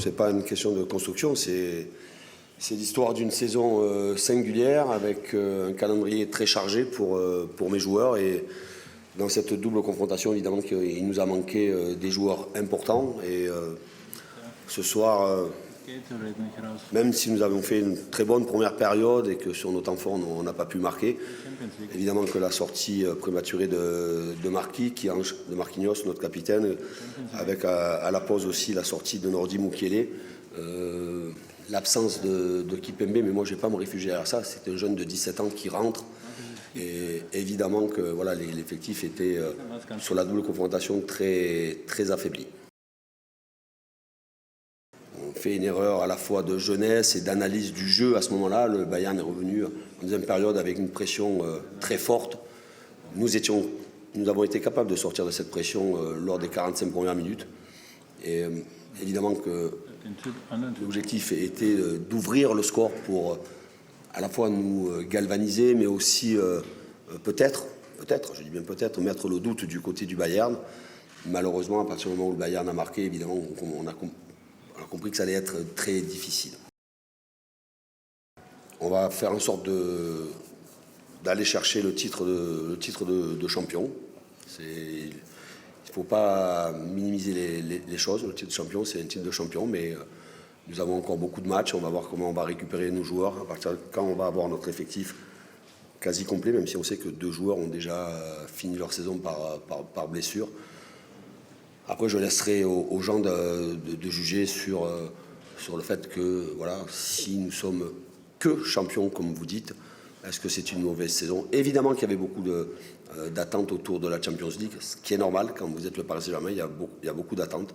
c'est pas une question de construction, c'est l'histoire d'une saison singulière avec un calendrier très chargé pour mes joueurs. Et dans cette double confrontation, évidemment qu'il nous a manqué des joueurs importants. Et ce soir, même si nous avons fait une très bonne première période et que sur nos temps forts, on n'a pas pu marquer, évidemment que la sortie prématurée de Marquinhos, notre capitaine, avec à la pause aussi la sortie de Nordi Mukiele, l'absence de Kimpembe, mais moi je ne vais pas me réfugier à ça, c'est un jeune de 17 ans qui rentre. Et évidemment que voilà, l'effectif était sur la double confrontation très, très affaibli. On fait une erreur à la fois de jeunesse et d'analyse du jeu à ce moment-là. Le Bayern est revenu en deuxième période avec une pression très forte. Nous avons été capables de sortir de cette pression lors des 45 premières minutes. Et évidemment que l'objectif était d'ouvrir le score pour à la fois nous galvaniser, mais aussi peut-être, je dis bien peut-être, mettre le doute du côté du Bayern. Malheureusement, à partir du moment où le Bayern a marqué, évidemment, on a compris que ça allait être très difficile. On va faire en sorte d'aller chercher le titre de champion. Il ne faut pas minimiser les choses. Le titre de champion, c'est un titre de champion, mais nous avons encore beaucoup de matchs. On va voir comment on va récupérer nos joueurs à partir de quand on va avoir notre effectif quasi complet, même si on sait que 2 joueurs ont déjà fini leur saison par blessure. Après, je laisserai aux gens de juger sur le fait que, voilà, si nous sommes que champions, comme vous dites, est-ce que c'est une mauvaise saison? Évidemment qu'il y avait beaucoup d'attentes autour de la Champions League, ce qui est normal. Quand vous êtes le Paris Saint-Germain, il y a beaucoup d'attentes.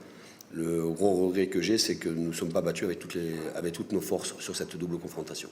Le gros regret que j'ai, c'est que nous ne sommes pas battus avec toutes nos forces sur cette double confrontation.